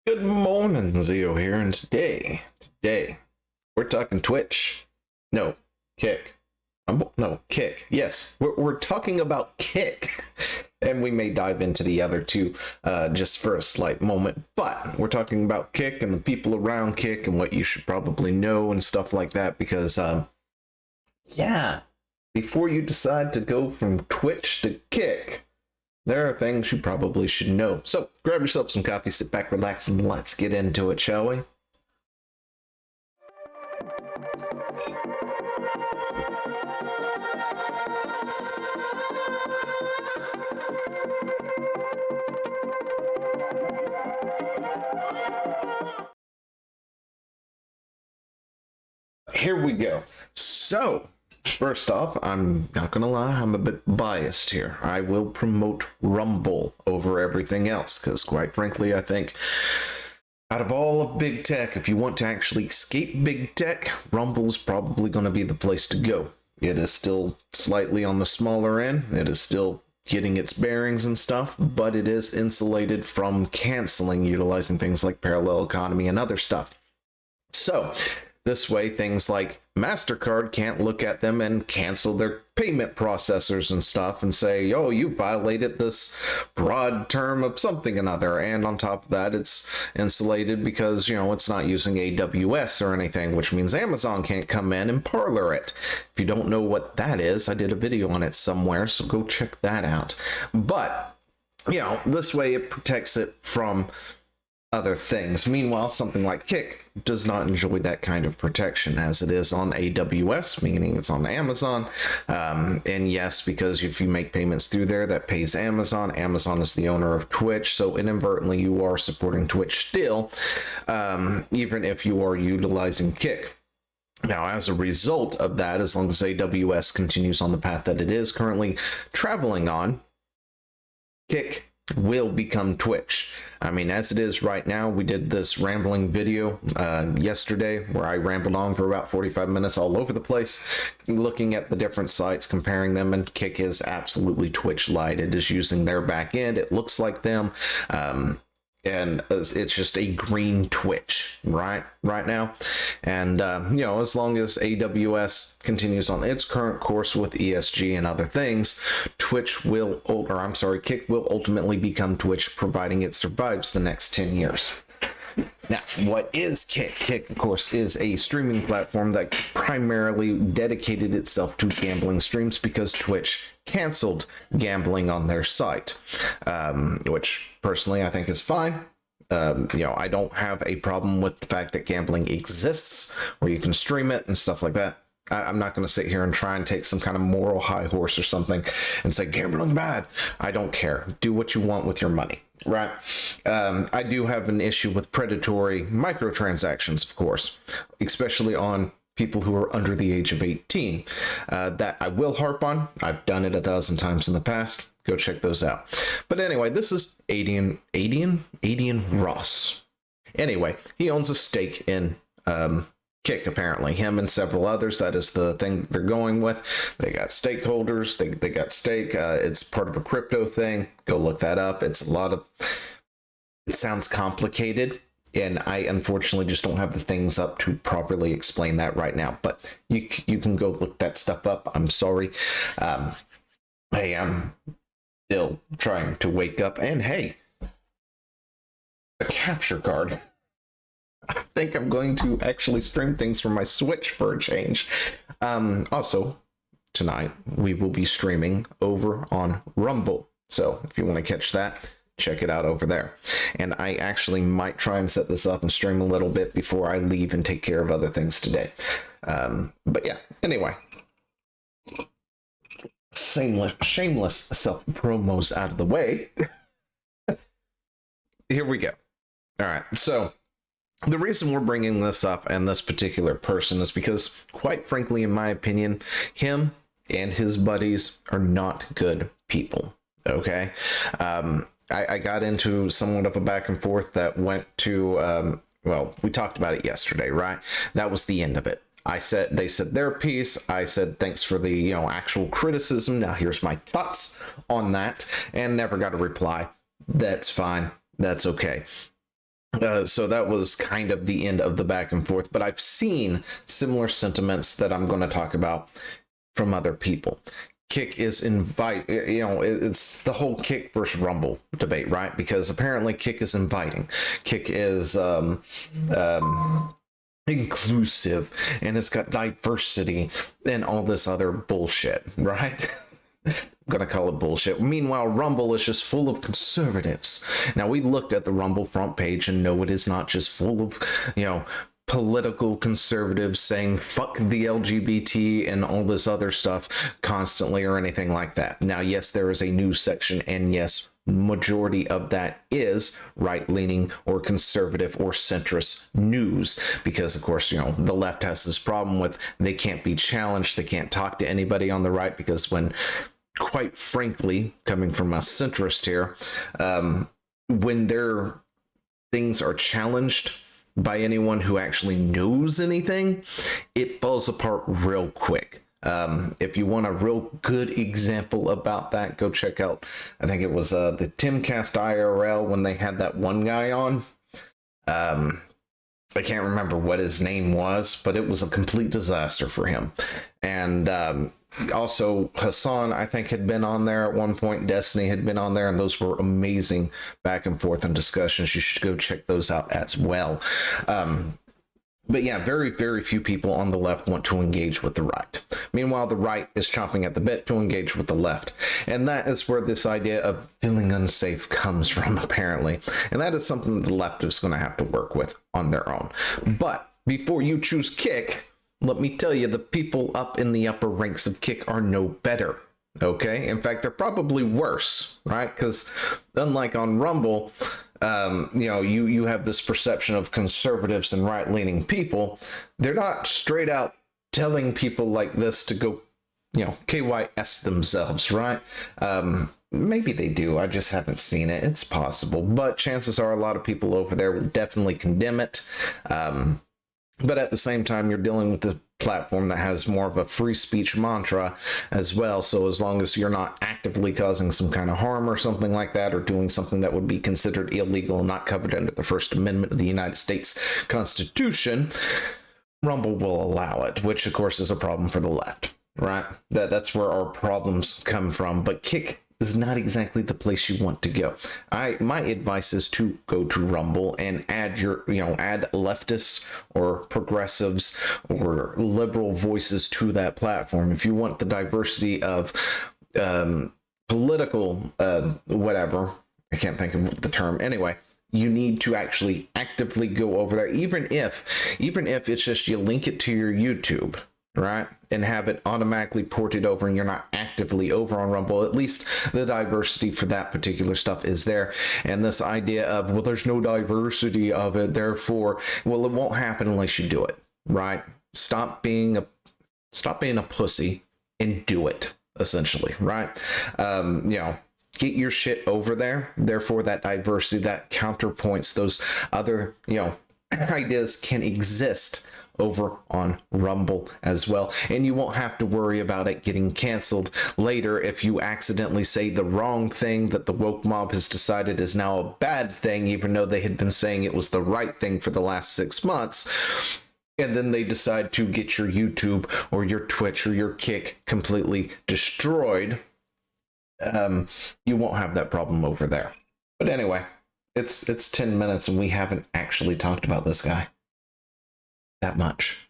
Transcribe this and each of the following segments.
Good morning, Zio here, and today, we're talking Twitch. No, Kick. No, Kick. Yes, we're talking about Kick. And we may dive into the other two just for a slight moment, but we're talking about Kick and the people around Kick and what you should probably know and stuff like that, because, yeah, before you decide to go from Twitch to Kick, there are things you probably should know. So grab yourself some coffee, sit back, relax, and let's get into it, shall we? Here we go. So, first off, I'm not gonna lie, I'm a bit biased here. I will promote Rumble over everything else, because quite frankly, I think out of all of big tech, if you want to actually escape big tech, Rumble's probably going to be the place to go. It is still slightly on the smaller end. It is still getting its bearings and stuff, but it is insulated from canceling, utilizing things like parallel economy and other stuff. So this way, things like MasterCard can't look at them and cancel their payment processors and stuff and say, oh, you violated this broad term of something another. And on top of that, it's insulated because, you know, it's not using AWS or anything, which means Amazon can't come in and parlor it. If you don't know what that is, I did a video on it somewhere, so go check that out. But, you know, this way it protects it from other things. Meanwhile, something like Kick does not enjoy that kind of protection, as it is on AWS, meaning it's on Amazon. And yes, because if you make payments through there, that pays Amazon. Amazon is the owner of Twitch, so inadvertently you are supporting Twitch still, even if you are utilizing Kick. Now, as a result of that, as long as AWS continues on the path that it is currently traveling on, Kick will become Twitch. I mean, as it is right now, we did this rambling video yesterday where I rambled on for about 45 minutes all over the place, looking at the different sites, comparing them, and Kick is absolutely Twitch light. It is using their back end. It looks like them. And it's just a green Twitch right now. And you know, as long as AWS continues on its current course with ESG and other things, Kick will ultimately become Twitch, providing it survives the next 10 years. Now, what is Kick? Kick, of course, is a streaming platform that primarily dedicated itself to gambling streams because Twitch canceled gambling on their site, which personally I think is fine. You know, I don't have a problem with the fact that gambling exists, where you can stream it and stuff like that. I'm not going to sit here and try and take some kind of moral high horse or something and say gambling's bad. I don't care. Do what you want with your money, right? I do have an issue with predatory microtransactions, of course, especially on people who are under the age of 18. That I will harp on. I've done it 1,000 times in the past. Go check those out. But anyway, this is Adian Ross. Anyway, he owns a stake in Kick, apparently. Him and several others. That is the thing they're going with. They got stakeholders. They got stake. It's part of a crypto thing. Go look that up. It's a lot of... It sounds complicated, and I unfortunately just don't have the things up to properly explain that right now. But you can go look that stuff up. I'm sorry. I am still trying to wake up. And hey, a capture card. I think I'm going to actually stream things from my Switch for a change. Also, tonight we will be streaming over on Rumble. So if you want to catch that, check it out over there. And I actually might try and set this up and stream a little bit before I leave and take care of other things today. But yeah, anyway. Shameless self-promos out of the way. Here we go. All right, so the reason we're bringing this up and this particular person is because, quite frankly, in my opinion, him and his buddies are not good people, okay? I got into somewhat of a back and forth that went to, well, we talked about it yesterday, right? That was the end of it. They said their piece. I said, thanks for the, you know, actual criticism. Now here's my thoughts on that, and never got a reply. That's fine. That's okay. So that was kind of the end of the back and forth, but I've seen similar sentiments that I'm going to talk about from other people. Kick is it's the whole Kick versus Rumble debate, right? Because apparently Kick is inviting. Kick is inclusive, and it's got diversity and all this other bullshit, right? I'm gonna call it bullshit. Meanwhile, Rumble is just full of conservatives. Now, we looked at the Rumble front page and know it is not just full of, political conservatives saying fuck the LGBT and all this other stuff constantly or anything like that. Now, yes, there is a news section, and yes, majority of that is right-leaning or conservative or centrist news, because of course, the left has this problem with they can't be challenged, they can't talk to anybody on the right, because when, quite frankly, coming from a centrist here, when their things are challenged by anyone who actually knows anything, it falls apart real quick. If you want a real good example about that, go check out, I think it was the Timcast IRL when they had that one guy on. I can't remember what his name was, but it was a complete disaster for him. And also Hassan, I think, had been on there at one point. Destiny had been on there, and those were amazing back and forth and discussions. You should go check those out as well. But yeah, very, very few people on the left want to engage with the right. Meanwhile, the right is chomping at the bit to engage with the left. And that is where this idea of feeling unsafe comes from, apparently. And that is something that the left is going to have to work with on their own. But before you choose Kick, let me tell you, the people up in the upper ranks of Kick are no better. Okay? In fact, they're probably worse, right? Because unlike on Rumble, you have this perception of conservatives and right-leaning people. They're not straight out telling people like this to go, KYS themselves, right? Maybe they do. I just haven't seen it. It's possible. But chances are a lot of people over there will definitely condemn it. But at the same time, you're dealing with the platform that has more of a free speech mantra as well. So as long as you're not actively causing some kind of harm or something like that, or doing something that would be considered illegal and not covered under the First Amendment of the United States Constitution, Rumble will allow it, which of course is a problem for the left, right? That's where our problems come from. But Kick is not exactly the place you want to go. My advice is to go to Rumble and add add leftists or progressives or liberal voices to that platform. If you want the diversity of political whatever, I can't think of the term anyway, you need to actually actively go over there, even if it's just you link it to your YouTube, right, and have it automatically ported over and you're not actively over on Rumble. At least the diversity for that particular stuff is there. And this idea of, well, there's no diversity of it, therefore, well, it won't happen unless you do it, right? Stop being a pussy and do it, essentially, right? Get your shit over there. Therefore, that diversity, that counterpoints, those other, ideas can exist over on Rumble as well. And you won't have to worry about it getting canceled later if you accidentally say the wrong thing that the woke mob has decided is now a bad thing, even though they had been saying it was the right thing for the last 6 months. And then they decide to get your YouTube or your Twitch or your Kick completely destroyed. You won't have that problem over there. But anyway, it's 10 minutes and we haven't actually talked about this guy that much.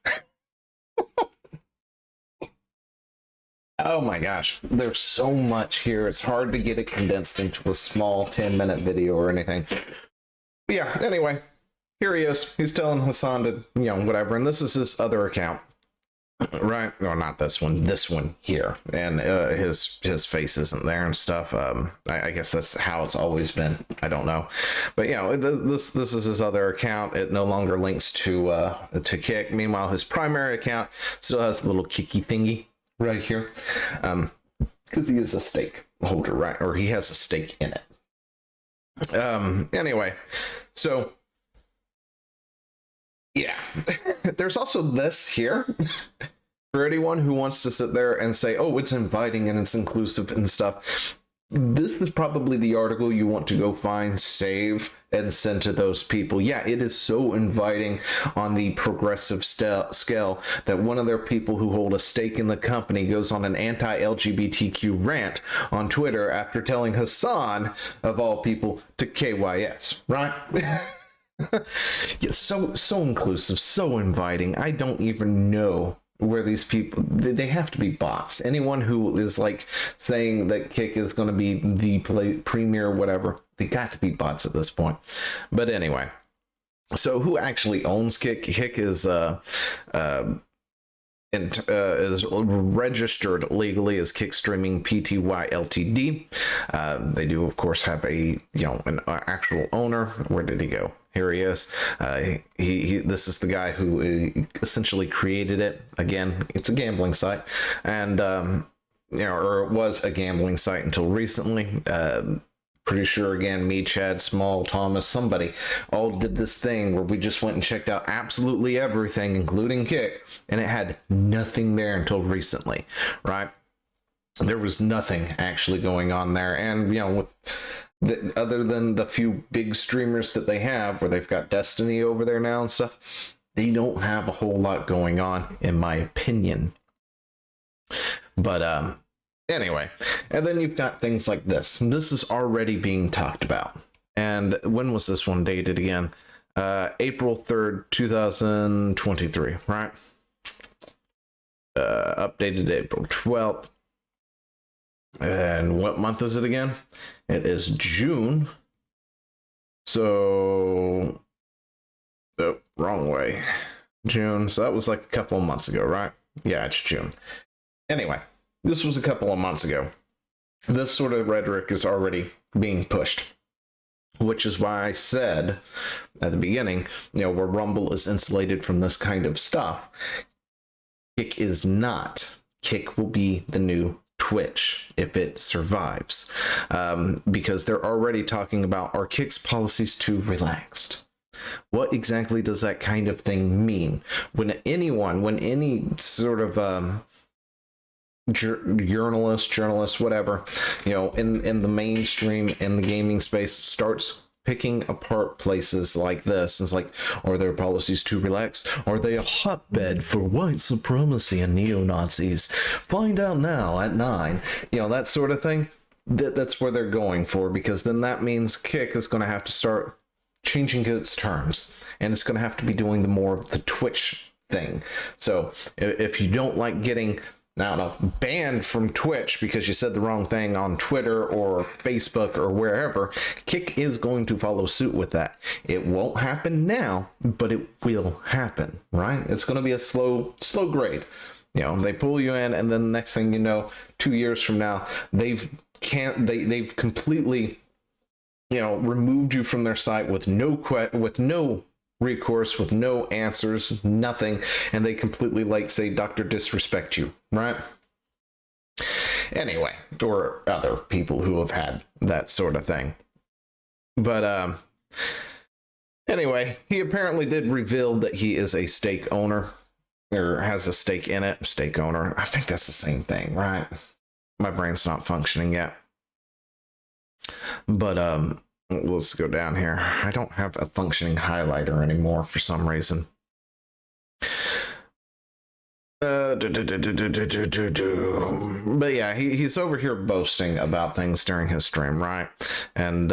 Oh my gosh, there's so much here. It's hard to get it condensed into a small 10-minute video or anything. But yeah, anyway, here he is. He's telling Hassan to, whatever. And this is his other account. Right? No, not this one here. And his face isn't there and stuff. I guess that's how it's always been. I don't know. But this is his other account. It no longer links to Kick. Meanwhile, his primary account still has the little kicky thingy right here. Because he is a stake holder, right? Or he has a stake in it. Anyway, so yeah, there's also this here for anyone who wants to sit there and say, oh, it's inviting and it's inclusive and stuff. this is probably the article you want to go find, save, and send to those people. Yeah, it is so inviting on the progressive scale that one of their people who hold a stake in the company goes on an anti-LGBTQ rant on Twitter after telling Hassan, of all people, to KYS, right? Yeah, so inclusive, so inviting. I don't even know where these people, they have to be bots. Anyone who is like saying that Kick is going to be the premier whatever, they got to be bots at this point. But anyway, so who actually owns Kick? Kick is is registered legally as Kick Streaming Pty Ltd. They do of course have an actual owner. Where did he go? Here he is. This is the guy who essentially created it. Again, it's a gambling site, and or it was a gambling site until recently. Pretty sure, again, me, Chad, Small, Thomas, somebody all did this thing where we just went and checked out absolutely everything, including Kick, and it had nothing there until recently, right? There was nothing actually going on there, and with other than the few big streamers that they have, where they've got Destiny over there now and stuff, they don't have a whole lot going on, in my opinion. But anyway, and then you've got things like this. This is already being talked about. And when was this one dated again? April 3rd, 2023, right? Updated April 12th. And what month is it again? It is June. So, oh, wrong way. June. So that was like a couple of months ago, right? Yeah, it's June. Anyway, this was a couple of months ago. This sort of rhetoric is already being pushed, which is why I said at the beginning, where Rumble is insulated from this kind of stuff, Kick is not. Kick will be the new Twitch if it survives, because they're already talking about, are Kick's policies too relaxed? What exactly does that kind of thing mean? When any sort of journalist, whatever, in the mainstream, in the gaming space, starts picking apart places like this, and it's like, are their policies too relaxed? Are they a hotbed for white supremacy and neo-Nazis? Find out now at 9. That sort of thing. That's where they're going for, because then that means Kick is going to have to start changing its terms, and it's going to have to be doing the more of the Twitch thing. So if you don't like getting, I don't know, banned from Twitch because you said the wrong thing on Twitter or Facebook or wherever, Kick is going to follow suit with that. It won't happen now, but it will happen, right? It's going to be a slow grade. They pull you in, and then the next thing you know, 2 years from now, they've completely, removed you from their site with no recourse, with no answers, nothing, and they completely, say, Dr. Disrespect you, right? Anyway, or other people who have had that sort of thing. But anyway, he apparently did reveal that he is a stake owner, or has a stake in it. Stake owner, I think that's the same thing, right? My brain's not functioning yet. But let's go down here. I don't have a functioning highlighter anymore for some reason. But yeah, he's over here boasting about things during his stream, right? And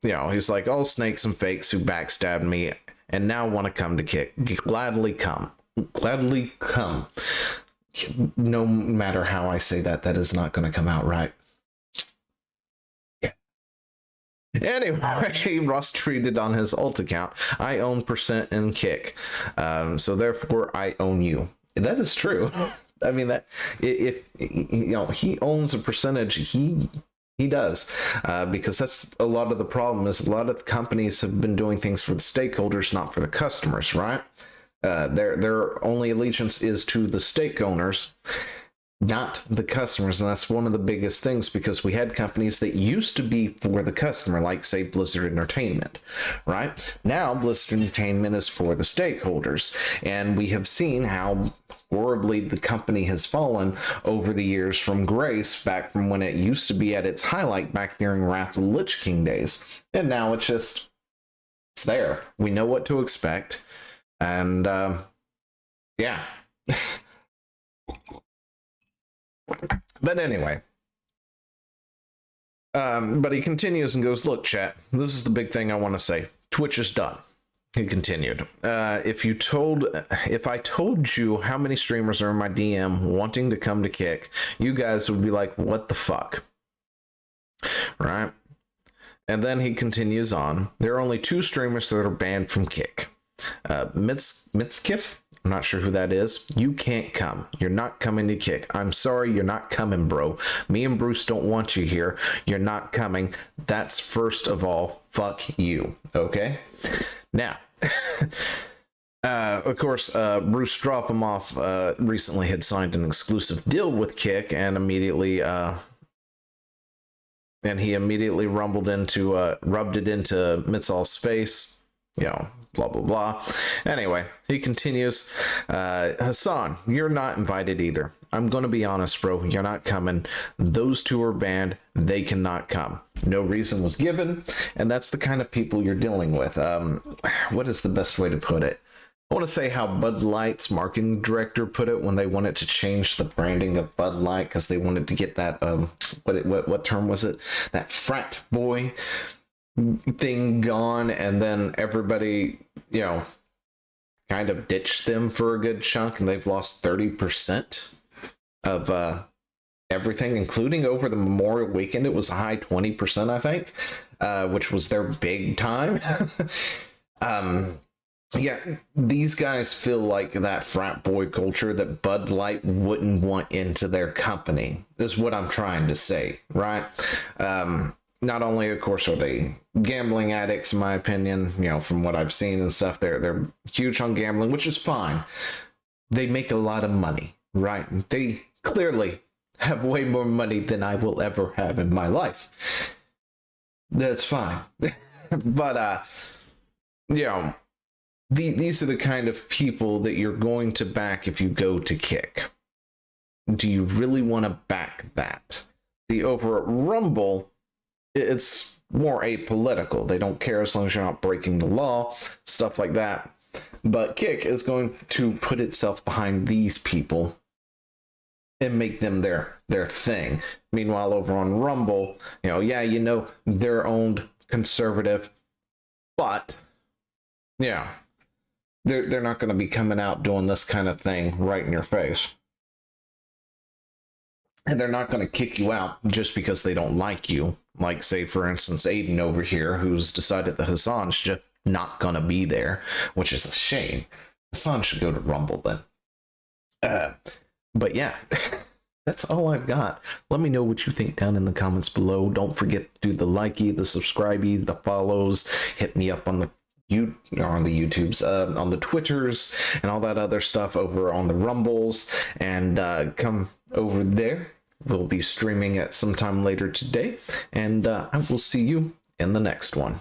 he's like, all snakes and fakes who backstabbed me and now want to come to Kick, gladly come. No matter how I say that is not going to come out right. Anyway, Ross tweeted on his alt account, I own % in Kick, so therefore I own you. That is true. I mean, that if he owns a percentage, he does, because that's a lot of the problem. Is a lot of companies have been doing things for the stakeholders, not for the customers, right? Their only allegiance is to the stake owners, not the customers. And that's one of the biggest things, because we had companies that used to be for the customer, like say Blizzard Entertainment, right? Now Blizzard Entertainment is for the stakeholders, and we have seen how horribly the company has fallen over the years from grace, back from when it used to be at its highlight back during Wrath of the Lich King days. And now it's there. We know what to expect. And, yeah. But anyway. But he continues and goes, look, chat, this is the big thing I want to say. Twitch is done. He continued, if I told you how many streamers are in my DM wanting to come to Kick, you guys would be like, what the fuck? Right? And then he continues on. There are only 2 streamers that are banned from Kick. Mitskif? I'm not sure who that is. You can't come. You're not coming to Kick. I'm sorry, you're not coming, bro. Me and Bruce don't want you here. You're not coming. That's first of all, fuck you. Okay? Now, of course, Bruce Drop 'em Off recently had signed an exclusive deal with Kick, and immediately rubbed it into Mitzal's face, blah blah blah. Anyway, he continues, Hassan, you're not invited either. I'm gonna be honest, bro, you're not coming. Those 2 are banned. They cannot come. No reason was given, and that's the kind of people you're dealing with. What is the best way to put it? I want to say how Bud Light's marketing director put it when they wanted to change the branding of Bud Light because they wanted to get that what term was it? That frat boy thing gone, and then everybody, kind of ditched them for a good chunk, and they've lost 30% of everything, including over the Memorial Weekend. It was a high 20%, I think, which was their big time. Yeah, these guys feel like that frat boy culture that Bud Light wouldn't want into their company, is what I'm trying to say, right? Not only, of course, are they gambling addicts, in my opinion, from what I've seen and stuff, they're huge on gambling, which is fine. They make a lot of money, right? They clearly have way more money than I will ever have in my life. That's fine. But, these are the kind of people that you're going to back if you go to Kick. Do you really want to back that? Over at Rumble, it's more apolitical. They don't care as long as you're not breaking the law, stuff like that. But Kick is going to put itself behind these people and make them their thing. Meanwhile, over on Rumble, they're owned conservative, but they're not going to be coming out doing this kind of thing right in your face. And they're not going to kick you out just because they don't like you. Like, say, for instance, Aiden over here, who's decided that Hassan's just not going to be there, which is a shame. Hassan should go to Rumble then. But yeah, that's all I've got. Let me know what you think down in the comments below. Don't forget to do the likey, the subscribey, the follows. Hit me up on the YouTubes, on the Twitters, and all that other stuff over on the Rumbles, and come over there. We'll be streaming at some time later today, and I will see you in the next one.